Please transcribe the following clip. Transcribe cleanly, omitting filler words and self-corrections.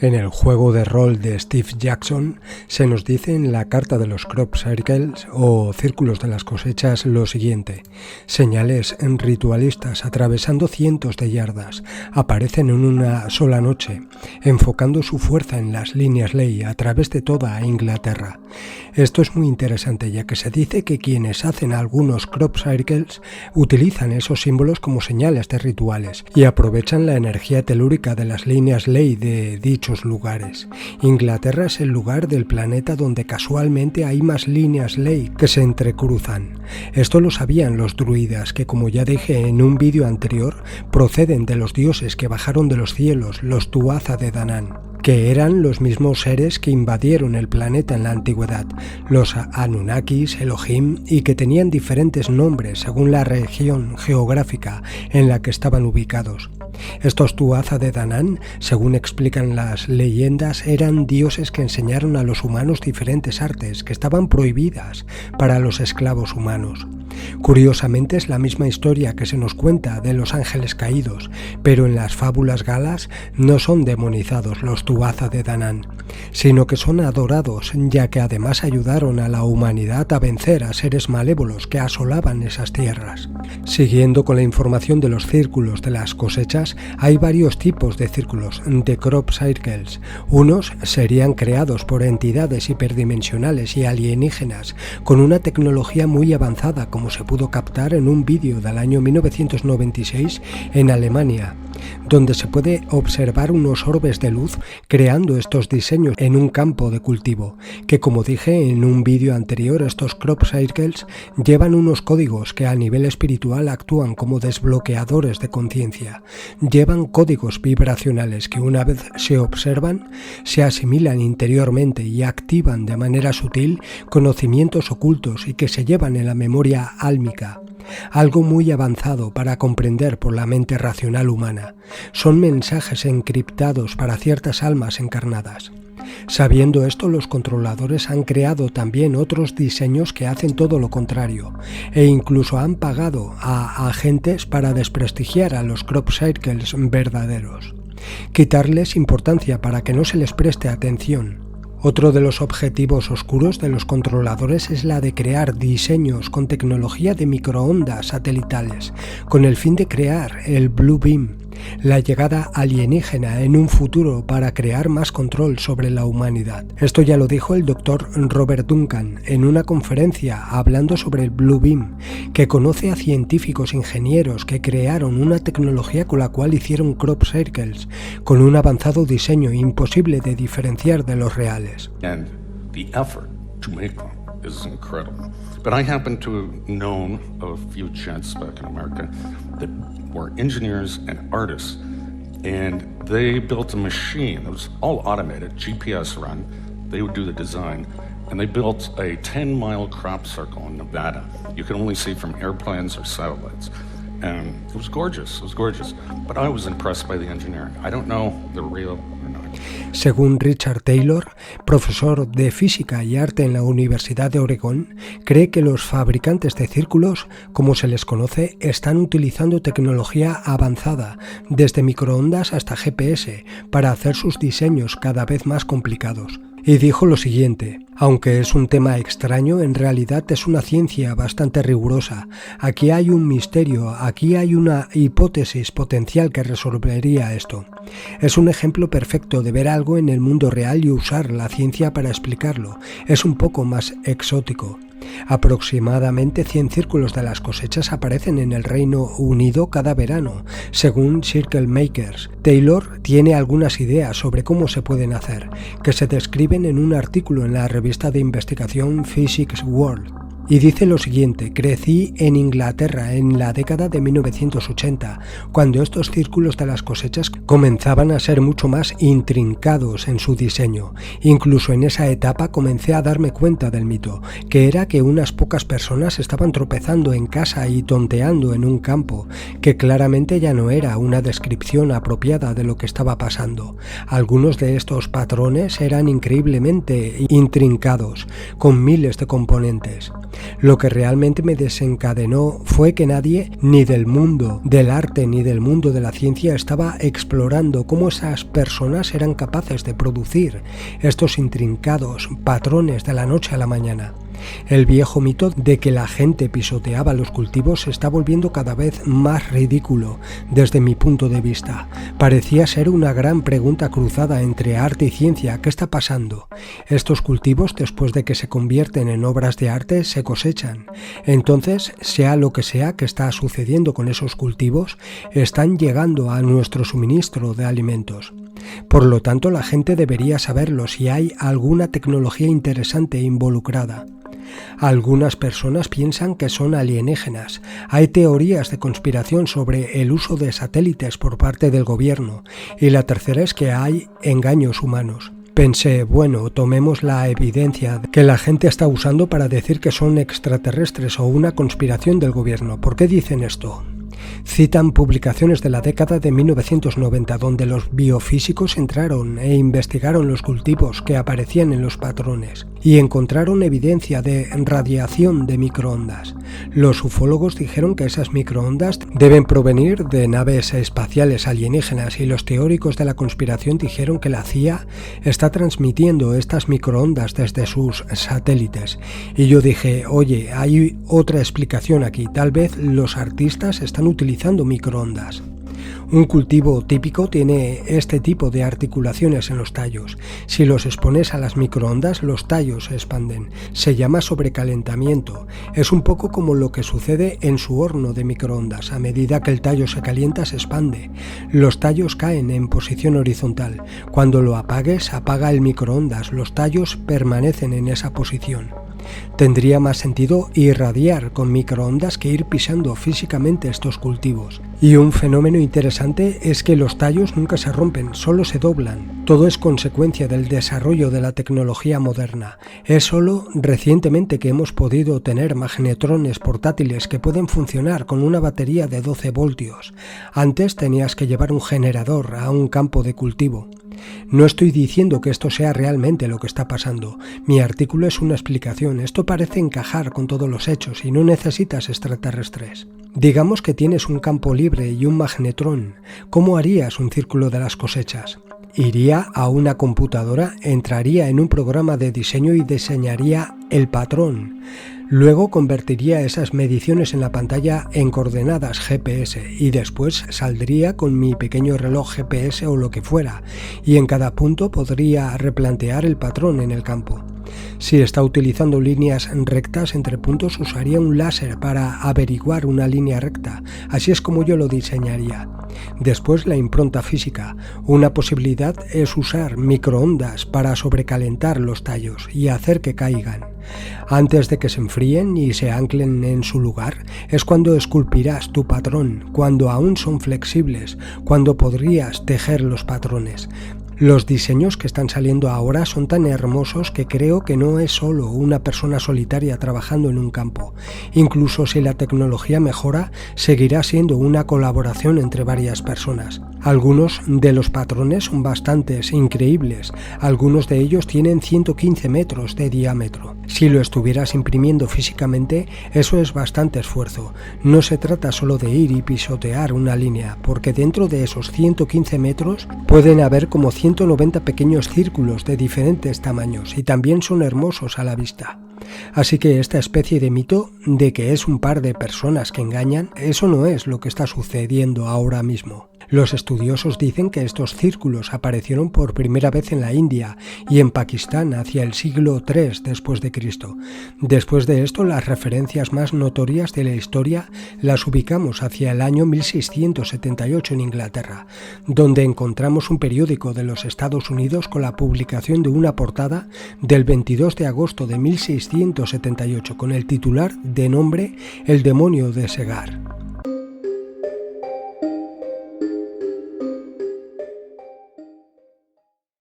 En el juego de rol de Steve Jackson se nos dice en la carta de los crop circles o círculos de las cosechas lo siguiente: señales ritualistas atravesando cientos de yardas aparecen en una sola noche, enfocando su fuerza en las líneas ley a través de toda Inglaterra. Esto es muy interesante, ya que se dice que quienes hacen algunos crop circles utilizan esos símbolos como señales de rituales y aprovechan la energía telúrica de las líneas ley de dichos lugares. Inglaterra es el lugar del planeta donde casualmente hay más líneas ley que se entrecruzan. Esto lo sabían los druidas, que como ya dije en un vídeo anterior, proceden de los dioses que bajaron de los cielos, los Tuatha de Danann, que eran los mismos seres que invadieron el planeta en la antigüedad, los Anunnakis, Elohim, y que tenían diferentes nombres según la región geográfica en la que estaban ubicados. Estos Tuatha de Danann, según explican las leyendas, eran dioses que enseñaron a los humanos diferentes artes que estaban prohibidas para los esclavos humanos. Curiosamente es la misma historia que se nos cuenta de los ángeles caídos, pero en las fábulas galas no son demonizados los Tuatha de Danann, sino que son adorados, ya que además ayudaron a la humanidad a vencer a seres malévolos que asolaban esas tierras. Siguiendo con la información de los círculos de las cosechas, hay varios tipos de círculos, de crop circles. Unos serían creados por entidades hiperdimensionales y alienígenas con una tecnología muy avanzada, como se pudo captar en un vídeo del año 1996 en Alemania, donde se puede observar unos orbes de luz creando estos diseños en un campo de cultivo, que como dije en un vídeo anterior, estos crop circles llevan unos códigos que a nivel espiritual actúan como desbloqueadores de conciencia. Llevan códigos vibracionales que una vez se observan, se asimilan interiormente y activan de manera sutil conocimientos ocultos y que se llevan en la memoria álmica. Algo muy avanzado para comprender por la mente racional humana. Son mensajes encriptados para ciertas almas encarnadas. Sabiendo esto, los controladores han creado también otros diseños que hacen todo lo contrario, e incluso han pagado a agentes para desprestigiar a los crop circles verdaderos, quitarles importancia para que no se les preste atención. Otro de los objetivos oscuros de los controladores es la de crear diseños con tecnología de microondas satelitales, con el fin de crear el Blue Beam, la llegada alienígena en un futuro para crear más control sobre la humanidad. Esto ya lo dijo el Dr. Robert Duncan en una conferencia hablando sobre el Blue Beam, que conoce a científicos ingenieros que crearon una tecnología con la cual hicieron crop circles, con un avanzado diseño imposible de diferenciar de los reales. And the effort to make them is incredible. But I happen to have known a few gents back in America that were engineers and artists, and they built a machine that was all automated, GPS run. They would do the design, and they built a 10-mile crop circle in Nevada. You could only see from airplanes or satellites. And it was gorgeous, but I was impressed by the engineering. I don't know the real or not. Según Richard Taylor, profesor de física y arte en la Universidad de Oregón, cree que los fabricantes de círculos, como se les conoce, están utilizando tecnología avanzada, desde microondas hasta GPS, para hacer sus diseños cada vez más complicados. Y dijo lo siguiente: aunque es un tema extraño, en realidad es una ciencia bastante rigurosa. Aquí hay un misterio, aquí hay una hipótesis potencial que resolvería esto. Es un ejemplo perfecto de ver algo en el mundo real y usar la ciencia para explicarlo. Es un poco más exótico. Aproximadamente 100 círculos de las cosechas aparecen en el Reino Unido cada verano, según Circle Makers. Taylor tiene algunas ideas sobre cómo se pueden hacer, que se describen en un artículo en la revista de investigación Physics World. Y dice lo siguiente: crecí en Inglaterra en la década de 1980, cuando estos círculos de las cosechas comenzaban a ser mucho más intrincados en su diseño. Incluso en esa etapa comencé a darme cuenta del mito, que era que unas pocas personas estaban tropezando en casa y tonteando en un campo, que claramente ya no era una descripción apropiada de lo que estaba pasando. Algunos de estos patrones eran increíblemente intrincados, con miles de componentes. Lo que realmente me desencadenó fue que nadie, ni del mundo del arte ni del mundo de la ciencia, estaba explorando cómo esas personas eran capaces de producir estos intrincados patrones de la noche a la mañana. El viejo mito de que la gente pisoteaba los cultivos se está volviendo cada vez más ridículo desde mi punto de vista. Parecía ser una gran pregunta cruzada entre arte y ciencia. ¿Qué está pasando? Estos cultivos, después de que se convierten en obras de arte, se cosechan. Entonces, sea lo que sea que está sucediendo con esos cultivos, están llegando a nuestro suministro de alimentos. Por lo tanto, la gente debería saberlo si hay alguna tecnología interesante involucrada. Algunas personas piensan que son alienígenas. Hay teorías de conspiración sobre el uso de satélites por parte del gobierno, y la tercera es que hay engaños humanos. Pensé, bueno, tomemos la evidencia que la gente está usando para decir que son extraterrestres o una conspiración del gobierno. ¿Por qué dicen esto? Citan publicaciones de la década de 1990 donde los biofísicos entraron e investigaron los cultivos que aparecían en los patrones y encontraron evidencia de radiación de microondas. Los ufólogos dijeron que esas microondas deben provenir de naves espaciales alienígenas y los teóricos de la conspiración dijeron que la CIA está transmitiendo estas microondas desde sus satélites. Y yo dije, oye, hay otra explicación aquí, tal vez los artistas están utilizando microondas. Un cultivo típico tiene este tipo de articulaciones en los tallos. Si los expones a las microondas, los tallos se expanden. Se llama sobrecalentamiento. Es un poco como lo que sucede en su horno de microondas. A medida que el tallo se calienta, se expande. Los tallos caen en posición horizontal. Cuando lo apagues, apaga el microondas. Los tallos permanecen en esa posición. Tendría más sentido irradiar con microondas que ir pisando físicamente estos cultivos. Y un fenómeno interesante es que los tallos nunca se rompen, solo se doblan. Todo es consecuencia del desarrollo de la tecnología moderna. Es solo recientemente que hemos podido tener magnetrones portátiles que pueden funcionar con una batería de 12 voltios. Antes tenías que llevar un generador a un campo de cultivo. No estoy diciendo que esto sea realmente lo que está pasando. Mi artículo es una explicación. Esto parece encajar con todos los hechos y no necesitas extraterrestres. Digamos que tienes un campo libre y un magnetrón. ¿Cómo harías un círculo de las cosechas? Iría a una computadora, entraría en un programa de diseño y diseñaría el patrón. Luego convertiría esas mediciones en la pantalla en coordenadas GPS y después saldría con mi pequeño reloj GPS o lo que fuera y en cada punto podría replantear el patrón en el campo. Si está utilizando líneas rectas entre puntos, usaría un láser para averiguar una línea recta. Así es como yo lo diseñaría. Después, la impronta física. Una posibilidad es usar microondas para sobrecalentar los tallos y hacer que caigan. Antes de que se enfríen y se anclen en su lugar, es cuando esculpirás tu patrón, cuando aún son flexibles, cuando podrías tejer los patrones. Los diseños que están saliendo ahora son tan hermosos que creo que no es solo una persona solitaria trabajando en un campo. Incluso si la tecnología mejora, seguirá siendo una colaboración entre varias personas. Algunos de los patrones son bastante increíbles. Algunos de ellos tienen 115 metros de diámetro. Si lo estuvieras imprimiendo físicamente, eso es bastante esfuerzo. No se trata solo de ir y pisotear una línea, porque dentro de esos 115 metros pueden haber como 190 pequeños círculos de diferentes tamaños y también son hermosos a la vista. Así que esta especie de mito de que es un par de personas que engañan, eso no es lo que está sucediendo ahora mismo. Los estudiosos dicen que estos círculos aparecieron por primera vez en la India y en Pakistán hacia el siglo III después de Cristo. Después de esto, las referencias más notorias de la historia las ubicamos hacia el año 1678 en Inglaterra, donde encontramos un periódico de los Estados Unidos con la publicación de una portada del 22 de agosto de 1678 con el titular de nombre El demonio de Segar.